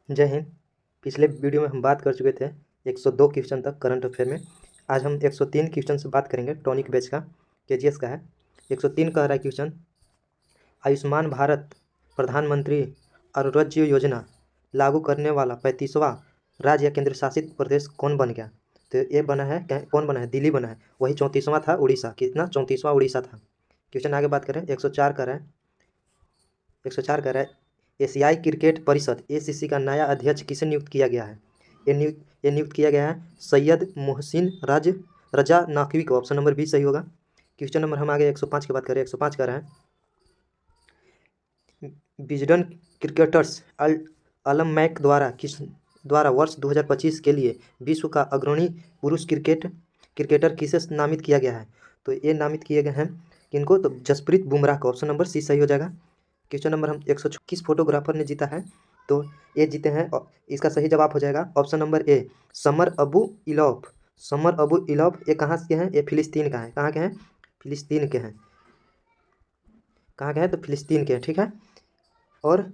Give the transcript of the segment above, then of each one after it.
जय हिंद। पिछले वीडियो में हम बात कर चुके थे 102 क्वेश्चन तक करंट अफेयर में। आज हम 103 क्वेश्चन से बात करेंगे। टॉनिक बैच का केजीएस का है। 103 कह रहा है क्वेश्चन, आयुष्मान भारत प्रधानमंत्री आरोग्य योजना लागू करने वाला 35वां राज्य या केंद्र शासित प्रदेश कौन बन गया? तो ये बना है, कौन बना है? दिल्ली बना है। वही 34वां था उड़ीसा। कितना? 34वां उड़ीसा था। क्वेश्चन आगे बात करें। 104 कह रहा है 104 कह रहा है, एशियाई क्रिकेट परिषद एसीसी का नया अध्यक्ष किसे नियुक्त किया गया है? ये नियुक्त किया गया है सैयद मोहसिन रजा नकवी को। ऑप्शन नंबर बी सही होगा। क्वेश्चन नंबर हम आगे 105 की बात करें। 105 कह रहा है, विजडन क्रिकेटर्स अलमैक द्वारा वर्ष 2025 के लिए विश्व का अग्रणी पुरुष क्रिकेटर किसे नामित किया गया है? तो ये नामित किए गए हैं किनको? तो जसप्रीत बुमराह को। ऑप्शन नंबर सी सही हो जाएगा। क्वेश्चन नंबर हम 106, किस फोटोग्राफर ने जीता है? तो ये जीते हैं, इसका सही जवाब हो जाएगा ऑप्शन नंबर ए, समर अबू इलॉफ। समर अबू इलॉफ ये कहाँ के हैं? ये फिलिस्तीन का है। कहाँ के हैं? फिलिस्तीन के हैं। कहाँ के हैं? तो फिलिस्तीन के हैं। ठीक है। और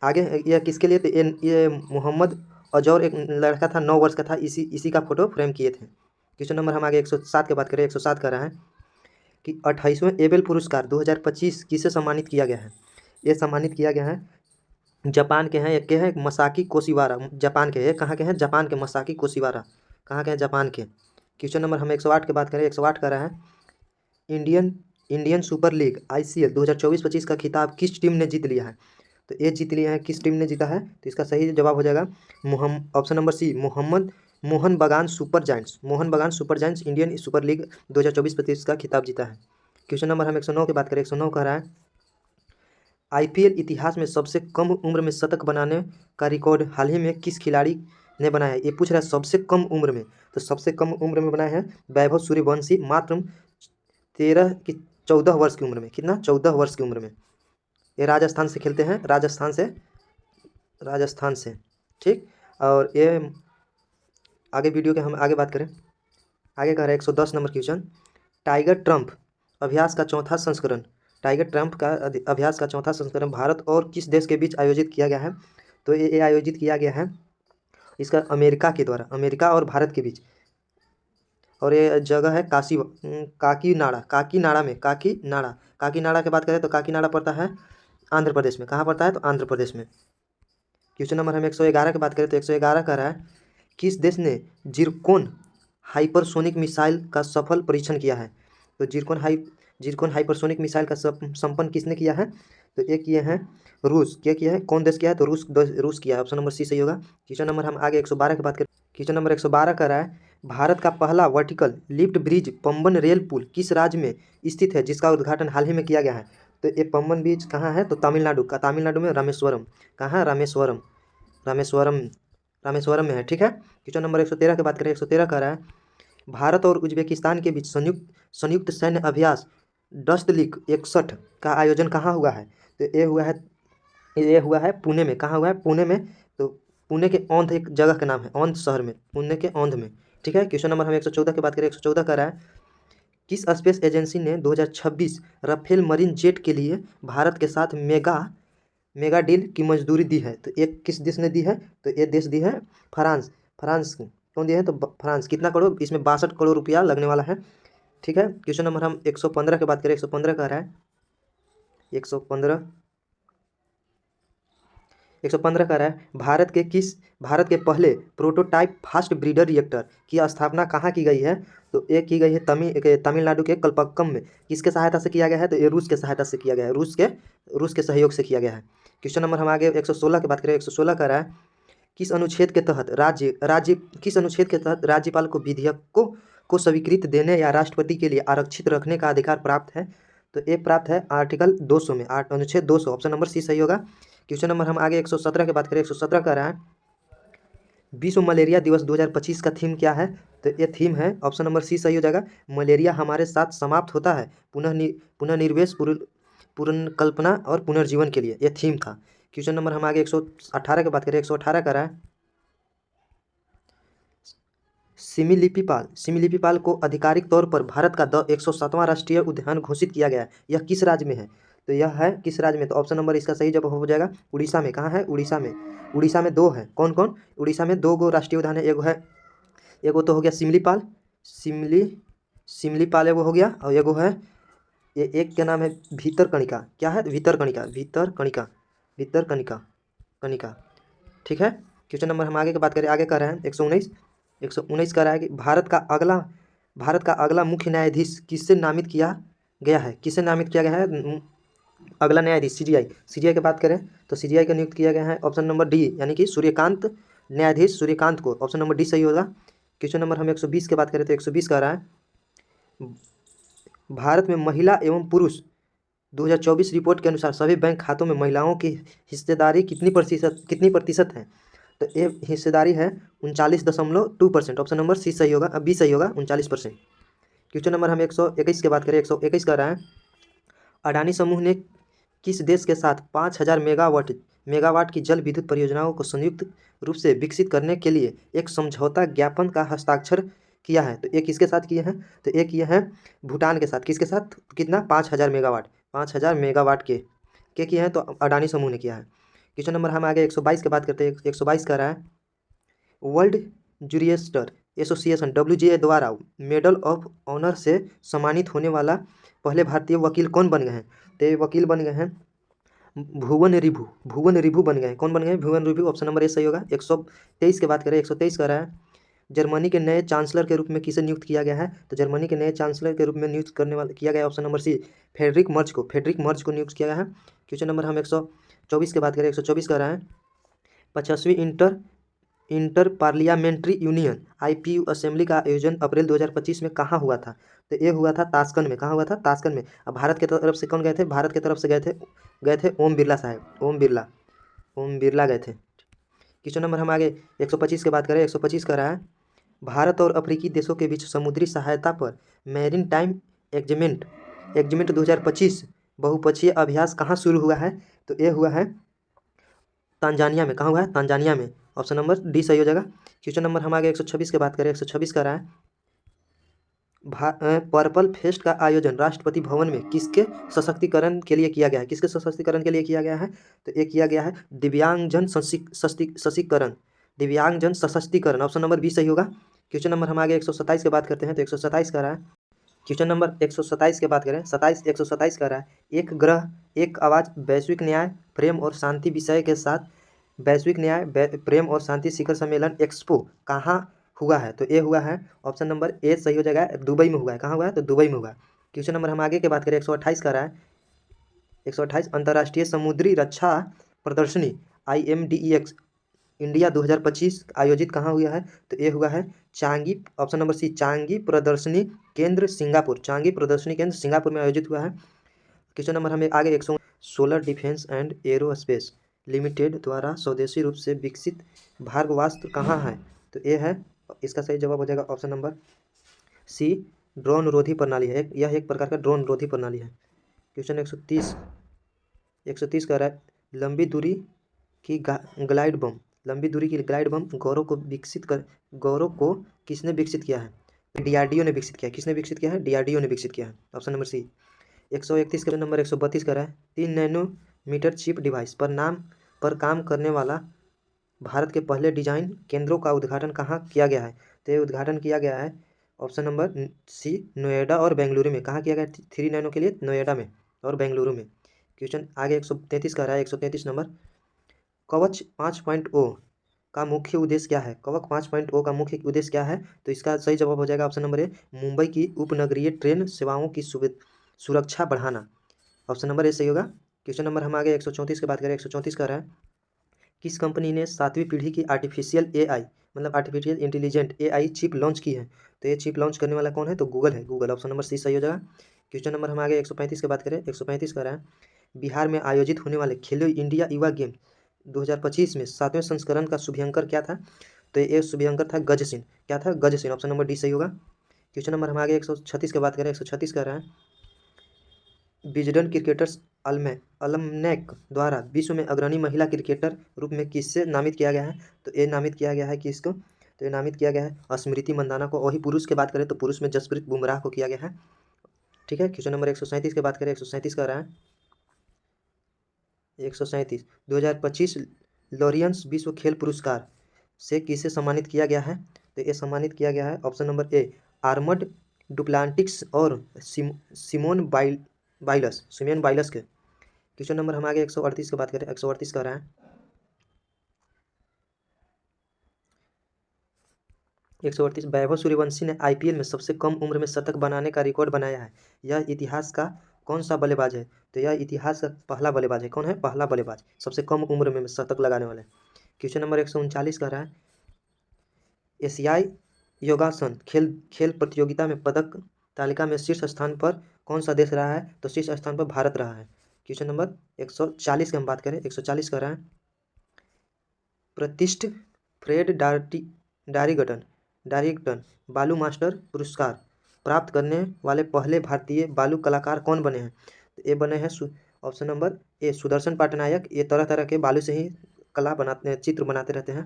आगे यह किसके लिए? तो ये मोहम्मद अजौर एक लड़का था, 9 वर्ष का था। इसी का फोटो फ्रेम किए थे। क्वेश्चन नंबर हम आगे 107 की बात करें। 107 कर रहा है कि 28वें एबेल पुरस्कार 2025 किसे सम्मानित किया गया है? ये सम्मानित किया गया है, जापान के हैं। एक के हैं मसाकी कोशिवारा, जापान के। ये कहाँ के हैं? जापान के। मसाकी कोशिवारा कहाँ के हैं? जापान के। क्वेश्चन नंबर हम 108 की बात करें। 108 कर रहा है, Indian Indian Super league ICL 2024-25 का खिताब किस टीम ने जीत लिया है? तो ये जीत लिया है, किस टीम ने जीता है? तो इसका सही जवाब हो जाएगा ऑप्शन नंबर सी, Mohan Bagan Super Giants. Mohun Bagan Super Giants Indian Super League 2024-25 का खिताब जीता है। क्वेश्चन नंबर हम 109 की बात करें। 109 कह रहा है, IPL इतिहास में सबसे कम उम्र में शतक बनाने का रिकॉर्ड हाल ही में किस खिलाड़ी ने बनाया? ये पूछ रहा है सबसे कम उम्र में। तो सबसे कम उम्र में बनाया है वैभव सूर्यवंशी, मात्र 14 वर्ष की उम्र में। कितना? 14 वर्ष की उम्र में। ये राजस्थान से खेलते हैं, राजस्थान से। ठीक। और ये आगे वीडियो के हम आगे बात करें। आगे कह रहे हैं 110 नंबर क्वेश्चन, टाइगर ट्रम्प अभ्यास का चौथा संस्करण टाइगर ट्रम्प का अभ्यास का चौथा संस्करण भारत और किस देश के बीच आयोजित किया गया है? तो ये आयोजित किया गया है इसका अमेरिका के द्वारा, अमेरिका और भारत के बीच। और ये जगह है काकीनाड़ा की बात करें तो काकीनाड़ा पड़ता है आंध्र प्रदेश में। कहाँ पड़ता है? तो आंध्र प्रदेश में। क्वेश्चन नंबर हम 111 की बात करें तो 111 कह रहा है, किस देश ने जिरकोन हाइपरसोनिक मिसाइल का सफल परीक्षण किया है? तो जिरकोन हाइपरसोनिक मिसाइल का संपन्न किसने किया है? तो ये किए हैं रूस। क्या किया है? कौन देश किया है? तो रूस किया है। ऑप्शन नंबर सी सही होगा। क्वेश्चन नंबर हम आगे 112 की बात करें। क्वेश्चन नंबर 112 कर रहा है, भारत का पहला vertical lift bridge Pamban rail पुल किस राज्य में स्थित है, जिसका उद्घाटन हाल ही में किया गया है? तो ये पंबन ब्रिज कहाँ है? तो तमिलनाडु में रामेश्वरम। कहाँ है? रामेश्वरम रामेश्वरम में है। ठीक है। क्वेश्चन नंबर 113 की बात करें। 113 कह रहा है, भारत और उज्बेकिस्तान के बीच संयुक्त सैन्य अभ्यास डस्तलिक 61 का आयोजन कहाँ हुआ है? तो ये हुआ है पुणे में। कहाँ हुआ है? पुणे में। तो पुणे के औंध एक जगह का नाम है, औंध शहर में, पुणे के औंध में। ठीक है। क्वेश्चन नंबर हम 114 की बात करें। 114 कर रहा है, किस स्पेस एजेंसी ने 2026 राफेल मरीन जेट के लिए भारत के साथ मेगा डील की मंजूरी दी है? तो एक किस देश ने दी है? तो ये देश दी है फ्रांस। फ्रांस कौन दिया है? तो फ्रांस। कितना करोड़? इसमें 62 करोड़ रुपया लगने वाला है। ठीक है। क्वेश्चन नंबर हम 115 की बात करें। 115 कह रहा है, 115 कह रहा है, भारत के पहले प्रोटोटाइप फास्ट ब्रीडर रिएक्टर की स्थापना कहाँ की गई है? तो ये की गई है तमिलनाडु के कलपक्कम में। किसके सहायता से किया गया है? तो ये रूस के सहायता से किया गया है। रूस के सहयोग से किया गया है। क्वेश्चन नंबर हम आगे 116 की बात करें। 116 कह रहा है, किस अनुच्छेद के तहत राज्यपाल को विधेयकों को स्वीकृति देने या राष्ट्रपति के लिए आरक्षित रखने का अधिकार प्राप्त है? तो ये प्राप्त है आर्टिकल 200 में, अनुच्छेद 200। ऑप्शन नंबर सी सही होगा। क्वेश्चन नंबर हम आगे 117 की बात करें। 117 कर रहा है, विश्व मलेरिया दिवस 2025 का थीम क्या है? तो ये थीम है, ऑप्शन नंबर सी सही हो जाएगा, मलेरिया हमारे साथ समाप्त होता है, पुनर्निवेश, पुनर्कल्पना और पुनर्जीवन के लिए ये थीम था। क्वेश्चन नंबर हम आगे 118 की बात करें। 118 कर रहा है, सिमिलीपाल को आधिकारिक तौर पर भारत का 107वां राष्ट्रीय उद्यान घोषित किया गया है। यह किस राज्य में है? तो यह है किस राज्य में? तो ऑप्शन नंबर इसका सही जवाब हो जाएगा उड़ीसा में। कहाँ है? उड़ीसा में। उड़ीसा में दो है, कौन कौन? उड़ीसा में दो गो राष्ट्रीय उद्यान है, एगो तो हो गया सिमलीपाल, सिमलीपाल एगो हो गया, और एगो है ये एक के नाम है भीतरकनिका। क्या है? भीतरकनिका, भीतरकनिका, भीतरकनिका, कनिका। ठीक है। क्वेश्चन नंबर हम आगे की बात करें, आगे कर रहे हैं 119 कह रहा है कि भारत का अगला मुख्य न्यायाधीश किससे नामित किया गया है? किससे नामित किया गया है अगला न्यायाधीश? सीजीआई की बात करें तो सीजीआई का नियुक्त किया गया है ऑप्शन नंबर डी, यानी कि सूर्यकांत, न्यायाधीश सूर्यकांत को। ऑप्शन नंबर डी सही होगा। क्वेश्चन नंबर हम 120 की बात करें तो 120 कह रहा है भारत में महिला एवं पुरुष 2024 रिपोर्ट के अनुसार सभी बैंक खातों में महिलाओं की हिस्सेदारी कितनी प्रतिशत है? तो ये हिस्सेदारी है 39.2%। ऑप्शन नंबर सी सही होगा, बी सही होगा, 39%। क्वेश्चन नंबर हम 121 की बात करें, 121 कर रहा है अडानी समूह ने किस देश के साथ 5000 मेगावाट की जल विद्युत परियोजनाओं को संयुक्त रूप से विकसित करने के लिए एक समझौता ज्ञापन का हस्ताक्षर किया है? तो ये किसके साथ किए हैं? तो ये किए हैं भूटान के साथ। किसके साथ? कितना? 5000 मेगावाट के किए हैं, तो अडानी समूह ने किया है। क्वेश्चन नंबर हम आगे 122 की बात करते हैं। 122 का रहा है वर्ल्ड जूरियस्टर एसोसिएशन WGA द्वारा मेडल ऑफ ऑनर से सम्मानित होने वाला पहले भारतीय वकील कौन बन गए हैं? तो ये वकील बन गए हैं भुवन रिभु बन गए हैं। कौन बन गए? भुवन रिभु। ऑप्शन नंबर ए सही होगा। 123 की बात करें, 123 का रहा है जर्मनी के नए चांसलर के रूप में किसे नियुक्त किया गया है? तो जर्मनी के नए चांसलर के रूप में नियुक्त करने वाला किया गया option number C Friedrich Merz को नियुक्त किया गया है। क्वेश्चन नंबर हम 124 की बात करें, 124 का रहा है 50वीं Inter Parliamentary Union IPU Assembly का आयोजन अप्रैल 2025 में कहाँ हुआ था? तो ये हुआ था ताशकंद में। कहाँ हुआ था? ताशकंद में। अब भारत की तरफ से कौन गए थे? भारत की तरफ से गए थे ओम बिरला साहब, ओम बिरला गए थे। क्वेश्चन नंबर हम आगे 125 की बात करें, 125 का रहा है भारत और अफ्रीकी देशों के बीच समुद्री सहायता पर मैरीन टाइम एग्रीमेंट 2025 बहुपक्षीय अभ्यास कहाँ शुरू हुआ है? तो ये हुआ है तांजानिया में। कहाँ हुआ है? तांजानिया में। ऑप्शन नंबर डी सही हो जाएगा। क्वेश्चन नंबर हम आगे 126 की बात करें, 126 का रहा है पर्पल फेस्ट का आयोजन राष्ट्रपति भवन में किसके सशक्तिकरण के लिए किया गया है? किसके सशक्तिकरण के लिए किया गया है? तो ये किया गया है दिव्यांगजन सशक्तिकरण। ऑप्शन नंबर बी सही होगा। क्वेश्चन नंबर हम आगे 127 की बात करते हैं तो 127 का रहा है क्वेश्चन नंबर 127 की बात करें 127 का रहा है एक ग्रह एक आवाज़ वैश्विक न्याय प्रेम और शांति विषय के साथ वैश्विक न्याय प्रेम और शांति शिखर सम्मेलन एक्सपो कहाँ हुआ है? तो ये हुआ है ऑप्शन नंबर ए सही हो जाएगा, दुबई में हुआ है। कहाँ हुआ है? तो दुबई में हुआ। क्वेश्चन नंबर हम आगे की बात करें 128 का रहा है 128 अंतर्राष्ट्रीय समुद्री रक्षा प्रदर्शनी IMDEX इंडिया 2025 आयोजित कहाँ हुआ है? तो ये हुआ है Changi. Option number C Changi प्रदर्शनी केंद्र सिंगापुर में आयोजित हुआ है। क्वेश्चन नंबर हमें आगे 116 डिफेंस एंड एरोस्पेस लिमिटेड द्वारा स्वदेशी रूप से विकसित भार्गवास्त्र कहाँ है? तो ये है, इसका सही जवाब हो जाएगा ऑप्शन नंबर सी ड्रोन रोधी प्रणाली है। यह एक प्रकार का ड्रोन रोधी प्रणाली है। क्वेश्चन 130 कह रहा है लंबी दूरी की ग्लाइड बम गौरव को किसने विकसित किया है? DRDO ने विकसित किया है। किसने विकसित किया है? DRDO ने विकसित किया है। ऑप्शन नंबर सी। 131 के नंबर 132 का है 3 नैनोमीटर चिप डिवाइस पर काम करने वाला भारत के पहले डिजाइन केंद्रों का उद्घाटन कहाँ किया गया है? तो ये उद्घाटन किया गया है ऑप्शन नंबर सी नोएडा और बेंगलुरु में। कहाँ किया गया? 3 नैनो के लिए नोएडा में और बेंगलुरु में। क्वेश्चन आगे 133 का रहा है 133 नंबर कवच 5.0 का मुख्य उद्देश्य क्या है? कवच 5.0 का मुख्य उद्देश्य क्या है? तो इसका सही जवाब हो जाएगा ऑप्शन नंबर ए मुंबई की उपनगरीय ट्रेन सेवाओं की सुरक्षा बढ़ाना। ऑप्शन नंबर ए सही होगा। क्वेश्चन नंबर हम आगे 134 की बात करें 134 का रहा है किस कंपनी ने 7वीं पीढ़ी की artificial intelligent AI chip launch की है? तो ये चिप लॉन्च करने वाला कौन है? तो गूगल है, गूगल। ऑप्शन नंबर सी सही हो जाएगा। क्वेश्चन नंबर हम आगे 135 की बात करें 135 का रहा है बिहार में आयोजित होने वाले खेलो इंडिया युवा गेम 2025 में 7वें संस्करण का शुभांकर क्या था? तो ये शुभांकर था गज सिंह। क्या था? गज सिंह। ऑप्शन नंबर डी सही होगा। क्वेश्चन नंबर हम आगे 136 की बात करें 136 का रहा है विजडन क्रिकेटर्स अलमनैक द्वारा विश्व में अग्रणी महिला क्रिकेटर रूप में किससे नामित किया गया है? तो ये नामित किया गया है किसको? तो ये नामित किया गया है स्मृति मंदाना को। वही पुरुष की बात करें तो पुरुष में जसप्रीत बुमराह को किया गया है। ठीक है। क्वेश्चन नंबर 137 की बात करें 137 का रहा है 137 2025 लॉरियंस विश्व खेल पुरस्कार से किसे सम्मानित किया गया है? तो ये सम्मानित किया गया है ऑप्शन नंबर ए आर्मड डुप्लांटिक्स और सिमोन बाइलस के। क्वेश्चन नंबर हम आगे 138 की बात करें। 138 कर रहा है 138 वैभव सूर्यवंशी ने आईपीएल में सबसे कम उम्र में शतक बनाने का रिकॉर्ड बनाया है। यह इतिहास का कौन सा बल्लेबाज है? तो यह इतिहास का पहला बल्लेबाज है। कौन है पहला बल्लेबाज सबसे कम उम्र में शतक लगाने वाले? क्वेश्चन नंबर 139 कर रहा है एशियाई योगासन खेल प्रतियोगिता में पदक तालिका में शीर्ष स्थान पर कौन सा देश रहा है? तो शीर्ष स्थान पर भारत रहा है। क्वेश्चन नंबर 140 की हम बात करें। 140 कर रहा है प्रतिष्ठित फ्रेड डारिगटन बालू मास्टर पुरस्कार प्राप्त करने वाले पहले भारतीय बालू कलाकार कौन बने हैं? तो ये बने हैं ऑप्शन नंबर ए सुदर्शन पटनायक। ये तरह तरह के बालू से ही कला बनाते चित्र बनाते रहते हैं।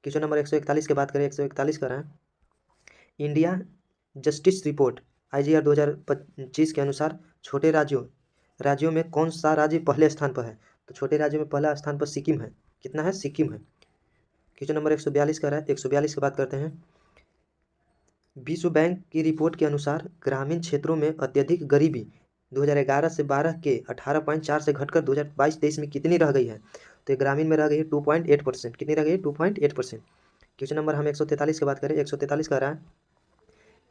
क्वेश्चन नंबर 141 की बात करें। 141 कर रहा है इंडिया जस्टिस रिपोर्ट IGR 2025 के अनुसार छोटे राज्यों में कौन सा राज्य पहले स्थान पर है? तो छोटे राज्यों में पहला स्थान पर सिक्किम है। कितना है? सिक्किम है। क्वेश्चन नंबर 142 कर रहा है। 142 की बात करते हैं विश्व बैंक की रिपोर्ट के अनुसार ग्रामीण क्षेत्रों में अत्यधिक गरीबी 2011 से 12 के 18.4 से घटकर 2022-23 में कितनी रह गई है? तो ये ग्रामीण में रह गई है 2.8%। कितनी रह गई है? 2.8%। क्वेश्चन नंबर हम 143 की बात करें। 143 कर रहा है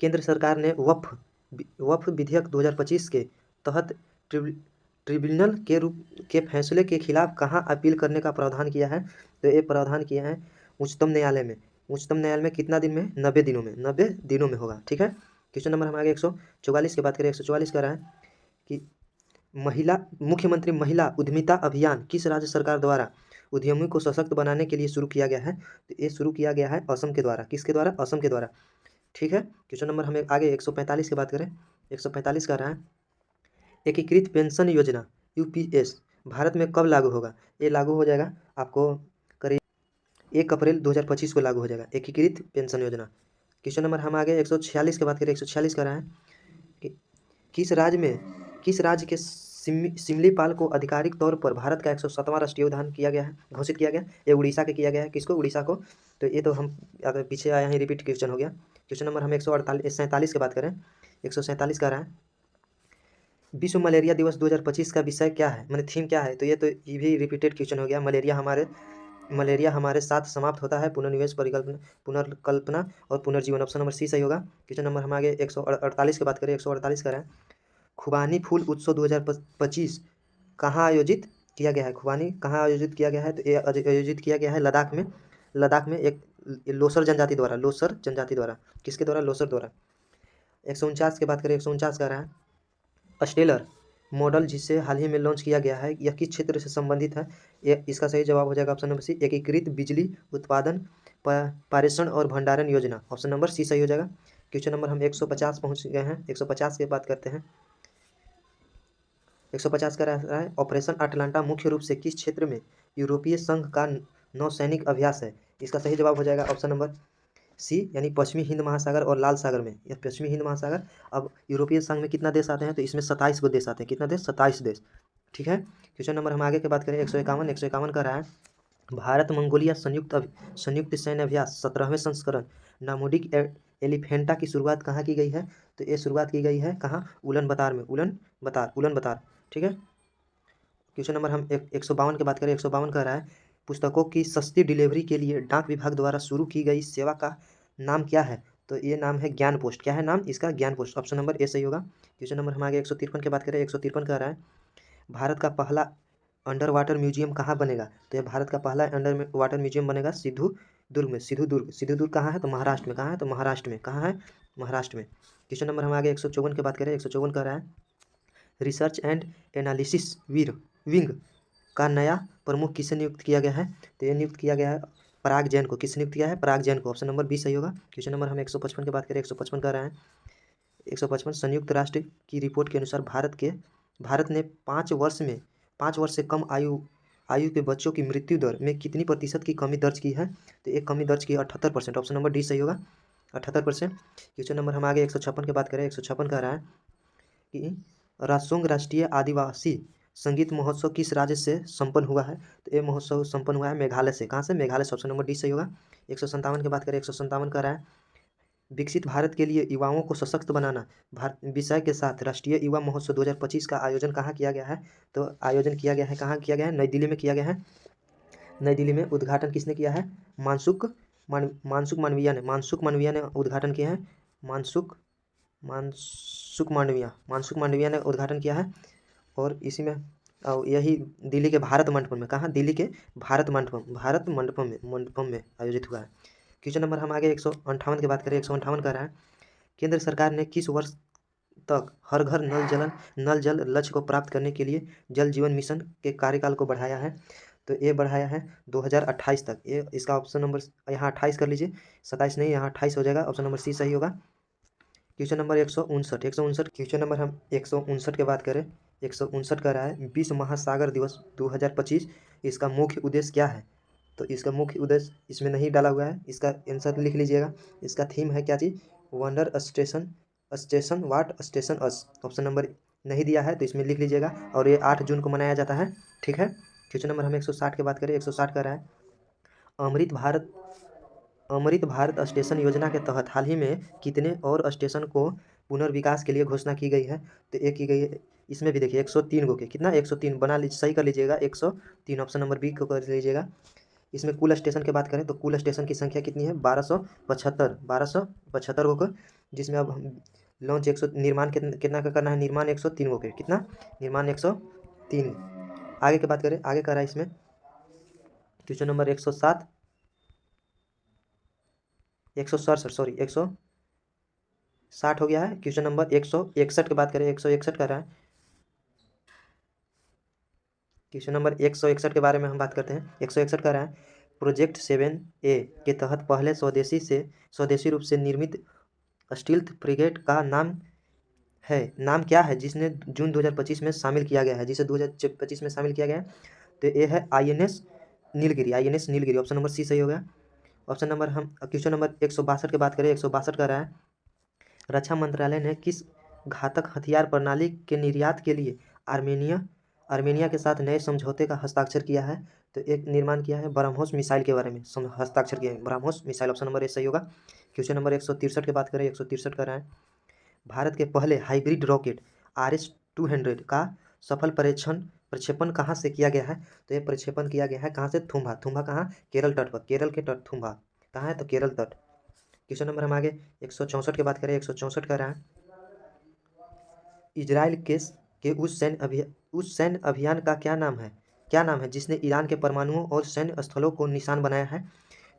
केंद्र सरकार ने वक्फ विधेयक 2025 के तहत ट्रिब्यूनल के फैसले के खिलाफ कहाँ अपील करने का प्रावधान किया है? तो ये प्रावधान किया है उच्चतम न्यायालय में। उच्चतम न्यायालय में कितना दिन में? 90 दिनों में। 90 दिनों में होगा। ठीक है। क्वेश्चन नंबर हम आगे 144 की बात करें। 144 कर रहा है कि मुख्यमंत्री महिला उद्यमिता अभियान किस राज्य सरकार द्वारा उद्यमियों को सशक्त बनाने के लिए शुरू किया गया है? तो ये शुरू किया गया है असम के द्वारा। किसके द्वारा? असम के द्वारा। ठीक है। क्वेश्चन नंबर हमें आगे 145 की बात करें। 145 कर रहा है एकीकृत पेंशन योजना UPS भारत में कब लागू होगा? ये लागू हो जाएगा आपको करीब 1 अप्रैल 2025 को लागू हो जाएगा एकीकृत पेंशन योजना। क्वेश्चन नंबर हम आगे 146 की बात करें। 146 कर रहा है कि किस राज्य के सिमलीपाल को आधिकारिक तौर पर भारत का 107वां राष्ट्रीय उद्यान किया गया है, घोषित किया गया? ये उड़ीसा के किया गया है। किसको? उड़ीसा को। तो ये तो हम अगर पीछे आया ही रिपीट क्वेश्चन हो गया। क्वेश्चन नंबर हम 147 की बात करें। 147 का रहा है विश्व मलेरिया दिवस 2025 का विषय क्या है, मैंने थीम क्या है? तो ये भी रिपीटेड क्वेश्चन हो गया। मलेरिया हमारे साथ समाप्त होता है, पुनर्निवेश, पुनर्कल्पना और पुनर्जीवन। ऑप्शन नंबर सी सही होगा। क्वेश्चन नंबर हम आगे 148 की बात करें। 148 का रहा है खुबानी फूल उत्सव 2025 कहाँ आयोजित किया गया है? खुबानी कहाँ आयोजित किया गया है? तो ये आयोजित किया गया है लद्दाख में एक लोसर जनजाति द्वारा। किसके द्वारा? लोसर द्वारा। 149 की बात करें। 149 का रहा है स्टेलर मॉडल जिसे हाल ही में लॉन्च किया गया है यह किस क्षेत्र से संबंधित है? इसका सही जवाब हो जाएगा ऑप्शन नंबर सी एकीकृत बिजली उत्पादन पारेषण और भंडारण योजना। ऑप्शन नंबर सी सही हो जाएगा। क्वेश्चन नंबर हम 150 पहुंच गए हैं। 150 की बात करते हैं। 150 का रहा है ऑपरेशन अटलांटा मुख्य रूप से किस क्षेत्र में यूरोपीय संघ का नौसैनिक अभ्यास है? इसका सही जवाब हो जाएगा ऑप्शन नंबर सी यानी पश्चिमी हिंद महासागर और लाल सागर में। यह पश्चिमी हिंद महासागर। अब यूरोपीय संघ में कितना देश आते हैं? तो इसमें 27 गो देश आते हैं। कितना देश? 27 देश। ठीक है। क्वेश्चन नंबर हम आगे की बात करें। 151 का रहा है भारत मंगोलिया संयुक्त सैन्य अभ्यास 17वें संस्करण नामोडिक एलिफेंटा की शुरुआत कहाँ की गई है? तो ये शुरुआत की गई है कहाँ? उलन बतार में। उलन बतार। ठीक है। क्वेश्चन नंबर हम 152 की बात करें। 152 का रहा है पुस्तकों की सस्ती डिलीवरी के लिए डाक विभाग द्वारा शुरू की गई सेवा का नाम क्या है? तो ये नाम है ज्ञान पोस्ट। क्या है नाम इसका? ज्ञान पोस्ट। ऑप्शन नंबर ए सही होगा। क्वेश्चन नंबर हम आगे 153 की बात करें। 153 का रहा है भारत का पहला अंडर वाटर म्यूजियम कहाँ बनेगा? तो यह भारत का पहला अंडर वाटर म्यूजियम बनेगा सिद्धूदुर्ग में। सिद्धूदुर्ग कहाँ है? तो महाराष्ट्र में। कहाँ है? तो महाराष्ट्र में। कहाँ है? महाराष्ट्र में। क्वेश्चन नंबर हम आगे 154 की बात करें। 154 का रहा है रिसर्च एंड एनालिसिस विंग का नया प्रमुख किसे नियुक्त किया गया है? तो ये नियुक्त किया गया है पराग जैन को। किसने नियुक्त किया है? पराग जैन को। ऑप्शन नंबर बी सही होगा। क्वेश्चन नंबर हम 155 की बात करें। 155 का रहा है 155 संयुक्त राष्ट्र की रिपोर्ट के अनुसार भारत ने 5 वर्ष से कम आयु के बच्चों की मृत्यु दर में कितनी प्रतिशत की कमी दर्ज की है? तो एक कमी दर्ज की है 78%। ऑप्शन नंबर डी सही होगा। 78%। क्वेश्चन नंबर हम आगे 156 की बात करें। 156 का रहा है कि रासोंग राष्ट्रीय आदिवासी संगीत महोत्सव किस राज्य से संपन्न हुआ है? तो ये महोत्सव संपन्न हुआ है मेघालय से। कहाँ से? मेघालय से। ऑप्शन नंबर डी सही होगा। 157 की बात करें, 157 कर रहा है, विकसित भारत के लिए युवाओं को सशक्त बनाना भारत विषय के साथ राष्ट्रीय युवा महोत्सव 2025 का आयोजन कहाँ किया गया है? तो आयोजन किया गया है, कहाँ किया गया है? नई दिल्ली में किया गया है। नई दिल्ली में उद्घाटन किसने किया है? मानसुख मांडविया ने उद्घाटन किया है। मानसुख मांडविया ने उद्घाटन किया है। और इसी में यही दिल्ली के भारत मंडपम में, कहाँ? दिल्ली के भारत मंडपम में आयोजित हुआ है। क्वेश्चन नंबर हम आगे 158 की बात करें, 158 कर रहा है, केंद्र सरकार ने किस वर्ष तक हर घर नल जल लक्ष्य को प्राप्त करने के लिए जल जीवन मिशन के कार्यकाल को बढ़ाया है? तो ये बढ़ाया है 2028 तक। ये इसका ऑप्शन नंबर यहाँ 28 कर लीजिए, 27 नहीं, यहाँ 28 हो जाएगा। ऑप्शन नंबर सी सही होगा। क्वेश्चन नंबर 159 क्वेश्चन नंबर हम 159 की बात करें, 159 का रहा है, विश्व महासागर दिवस 2025 इसका मुख्य उद्देश्य क्या है? तो इसका मुख्य उद्देश्य इसमें नहीं डाला हुआ है, इसका आंसर लिख लीजिएगा। इसका थीम है क्या चीज़? वंडर स्टेशन वाट स्टेशन अस। ऑप्शन नंबर नहीं दिया है तो इसमें लिख लीजिएगा। और ये 8 जून को मनाया जाता है, ठीक है। क्वेश्चन नंबर हम 160 की बात करें, 160 का रहा है, अमृत भारत स्टेशन योजना के तहत हाल ही में कितने और स्टेशन को पुनर्विकास के लिए घोषणा की गई है? तो एक की गई है, इसमें भी देखिए 103 को के, कितना? 103 बना लीजिए, सही कर लीजिएगा, 103 ऑप्शन नंबर बी को कर लीजिएगा। इसमें कुल स्टेशन की बात करें तो कुल स्टेशन की संख्या कितनी है? 1275 होकर, जिसमें अब हम लॉन्च 100 निर्माण कितना का करना है? निर्माण 103 होकर, कितना? निर्माण 103। आगे की बात करें, आगे करा है इसमें क्वेश्चन नंबर 167 160 हो गया है। क्वेश्चन नंबर 161 की बात करें, 161 कर रहा है, क्वेश्चन नंबर 161 के बारे में हम बात करते हैं। 161 का रहा है, प्रोजेक्ट 7A के तहत पहले स्वदेशी रूप से निर्मित स्टील्थ फ्रिगेट का नाम क्या है जिसने जून 2025 में शामिल किया गया है, जिसे 2025 में शामिल किया गया है? तो ये है INS Nilgiri. Option number C सही हो गया। ऑप्शन नंबर हम क्वेश्चन नंबर 162 की बात करें, 162 का रहा है, रक्षा मंत्रालय ने किस घातक हथियार प्रणाली के निर्यात के लिए आर्मेनिया के साथ नए समझौते का हस्ताक्षर किया है? तो एक निर्माण किया है, ब्रह्मोस मिसाइल के बारे में हस्ताक्षर किया है, ब्रह्मोस मिसाइल। ऑप्शन नंबर ए सही होगा। क्वेश्चन नंबर 163 की बात करें, 163 कर रहा है, भारत के पहले हाइब्रिड रॉकेट RS-200 का सफल प्रक्षेपण कहाँ से किया गया है? तो ये प्रक्षेपण किया गया है कहाँ से? थुम्बा कहाँ? केरल तट पर, केरल के तट थुम्बा कहाँ है? तो केरल तट। क्वेश्चन नंबर हम आगे 164 की बात करें, 164 कर रहा है, इजराइल के उस सैन्य अभियान का क्या नाम है जिसने ईरान के परमाणुओं और सैन्य स्थलों को निशान बनाया है?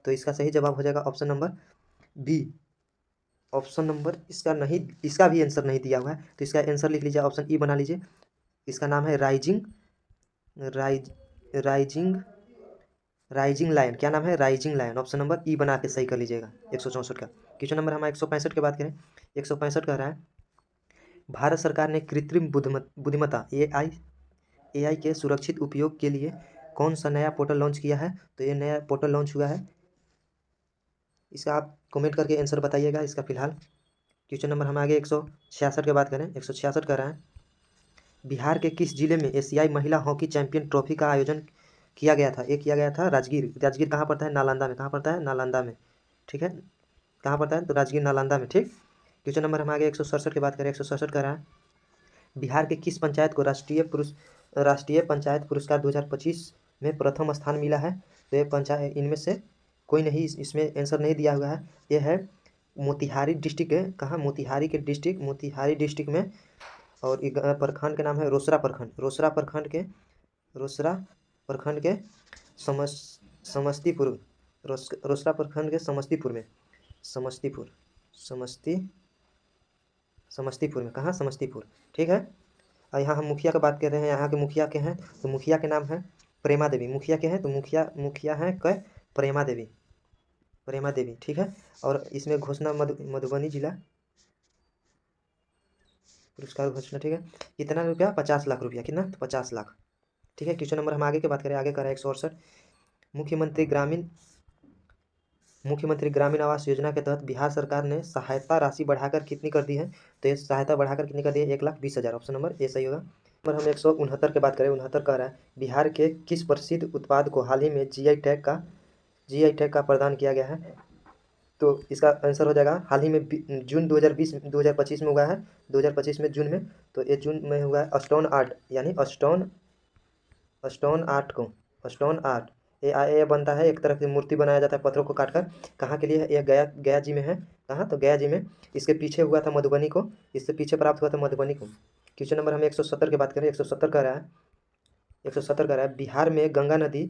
तो इसका सही जवाब हो जाएगा option number B. Option number इसका भी आंसर नहीं दिया हुआ है, तो इसका आंसर लिख लीजिए, ऑप्शन ई बना लीजिए। इसका नाम है राइजिंग लायन। क्या नाम है? Rising lion. Option number E बना के सही कर लीजिएगा 164 का। क्वेश्चन नंबर हमारा 165 की बात करें, 165 कह रहा है, भारत सरकार ने कृत्रिम बुद्धिमत्ता AI के सुरक्षित उपयोग के लिए कौन सा नया पोर्टल लॉन्च किया है? तो ये नया पोर्टल लॉन्च हुआ है, इसका आप कमेंट करके आंसर बताइएगा इसका फिलहाल। क्वेश्चन नंबर हम आगे 166 की बात करें, 166 कर रहा है, बिहार के किस जिले में एशियाई महिला हॉकी चैंपियन ट्रॉफी का आयोजन किया गया था? ये किया गया था राजगीर कहाँ पड़ता है? नालंदा में। कहाँ पड़ता है? नालंदा में, ठीक है। कहाँ पड़ता है? तो राजगीर नालंदा में, ठीक। क्वेश्चन नंबर हम आगे 167 की बात करें, 167 कर रहा है, बिहार के किस पंचायत को राष्ट्रीय पंचायत पुरस्कार 2025 में प्रथम स्थान मिला है? तो ये पंचायत इनमें से कोई नहीं, इसमें आंसर नहीं दिया हुआ है। ये है मोतिहारी डिस्ट्रिक्ट है, कहाँ? मोतिहारी डिस्ट्रिक्ट में। और प्रखंड के नाम है रोसड़ा प्रखंड। रोसड़ा प्रखंड के समस्तीपुर रोसड़ा प्रखंड के समस्तीपुर में, समस्तीपुर में, कहाँ? समस्तीपुर, ठीक है। और यहाँ हम मुखिया की बात कर रहे हैं, यहाँ के मुखिया के हैं, तो मुखिया के नाम है प्रेमा देवी। मुखिया के हैं तो मुखिया हैं क प्रेमा देवी, ठीक है। और इसमें घोषणा मधुबनी जिला पुरस्कार घोषणा, ठीक है। कितना रुपया? 50 लाख रुपया। कितना? तो 50 लाख, ठीक है। क्वेश्चन नंबर हम आगे की बात करें, आगे करें 168, मुख्यमंत्री ग्रामीण आवास योजना के तहत बिहार सरकार ने सहायता राशि बढ़ाकर कितनी कर दी है? तो ये सहायता बढ़ाकर कितनी कर दी है? 1,20,000। ऑप्शन नंबर ए सही होगा। पर हम 169 की बात करें, 69 कह रहा है बिहार के किस प्रसिद्ध उत्पाद को हाल ही में जीआई टैग का प्रदान किया गया है। तो इसका आंसर हो जाएगा हाल ही में जून 2025 में हुआ है, 2025 में जून में। तो ये जून में हुआ है स्टोन आर्ट, यानी स्टोन आर्ट। ये बनता है, एक तरह की मूर्ति बनाया जाता है पत्थरों को काट कर। कहाँ के लिए है? यह गया जी में है। कहाँ? तो गया जी में। इसके पीछे हुआ था मधुबनी को, इससे पीछे प्राप्त हुआ था मधुबनी को। क्वेश्चन नंबर हम 170 की बात करें, 170 का रहा है, 170 का रहा है बिहार में गंगा नदी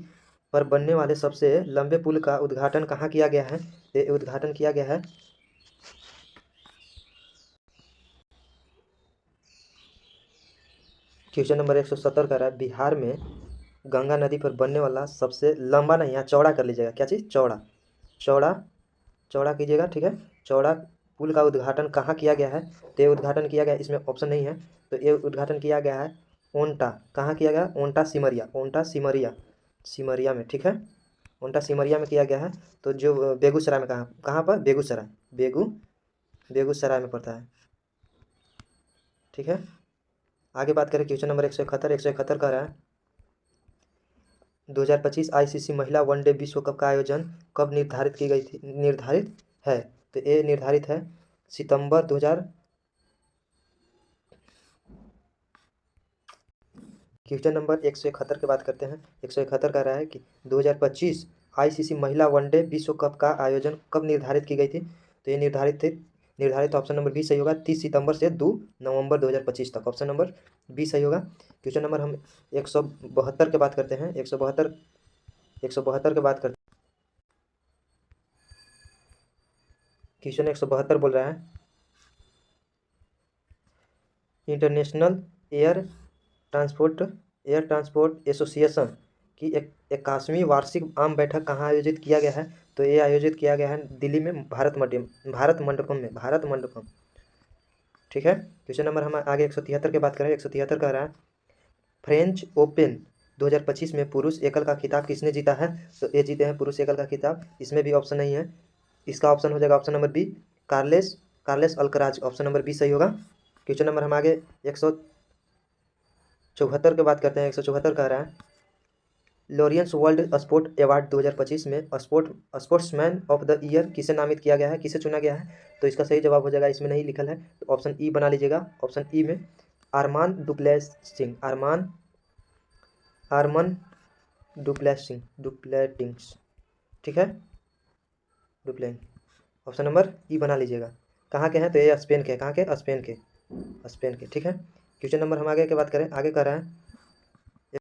पर बनने वाले सबसे लंबे पुल का उद्घाटन कहाँ किया गया है। ये उद्घाटन किया गया है क्वेश्चन नंबर 170 का रहा है बिहार में गंगा नदी पर बनने वाला सबसे लंबा, नहीं यहाँ चौड़ा कर लीजिएगा, क्या चीज़? चौड़ा कीजिएगा, ठीक है। चौड़ा पुल का उद्घाटन कहाँ किया गया है? तो ये उद्घाटन किया गया, इसमें ऑप्शन नहीं है, तो ये उद्घाटन किया गया है ओंटा। कहाँ किया गया? ओंटा सिमरिया में, ठीक है। ओंटा सिमरिया में किया गया है। तो जो बेगूसराय में, कहाँ पर? बेगूसराय में पड़ता है, ठीक है। आगे बात करें क्वेश्चन नंबर 171 का रहा है 2025 आईसीसी महिला वनडे विश्व कप का आयोजन कब निर्धारित है। तो ये निर्धारित है सितंबर 2000। क्वेश्चन नंबर 171 की बात करते हैं, 171 का रहा है कि 2025 आईसीसी महिला वनडे विश्व कप का आयोजन कब निर्धारित की गई थी। तो ये निर्धारित ऑप्शन नंबर बी सही होगा, 30 सितंबर से 2 नवंबर 2025 तक। ऑप्शन नंबर बी सही होगा। क्वेश्चन नंबर हम 172 की बात करते हैं, 172 की बात करते हैं। क्वेश्चन 172 बोल रहा है इंटरनेशनल एयर ट्रांसपोर्ट एसोसिएशन की 81वीं वार्षिक आम बैठक कहाँ आयोजित किया गया है। तो ये आयोजित किया गया है दिल्ली में भारत मंडपम, ठीक है। क्वेश्चन नंबर हम आगे 173 की बात करें, 173 का रहा है फ्रेंच ओपन 2025 में पुरुष एकल का खिताब किसने जीता है। तो ये जीते हैं पुरुष एकल का खिताब, इसमें भी ऑप्शन नहीं है, इसका ऑप्शन हो जाएगा option number B, Carlos Alcaraz. Option number B सही होगा। क्वेश्चन नंबर हम आगे 174 की बात करते हैं, 174 का रहा है लॉरियंस वर्ल्ड स्पोर्ट अवार्ड 2025 में स्पोर्ट्समैन ऑफ द ईयर किसे नामित किया गया है, किसे चुना गया है। तो इसका सही जवाब हो जाएगा, इसमें नहीं लिखल है, तो ऑप्शन ई बना लीजिएगा। ऑप्शन ई में आर्मान डुप्लेटिंग्स, ठीक है, डुप्लेटिंग। ऑप्शन नंबर ई बना लीजिएगा। कहाँ के हैं? तो ये स्पेन के, कहाँ के? स्पेन के, ठीक है। क्वेश्चन नंबर हम आगे की बात करें, आगे कर रहे हैं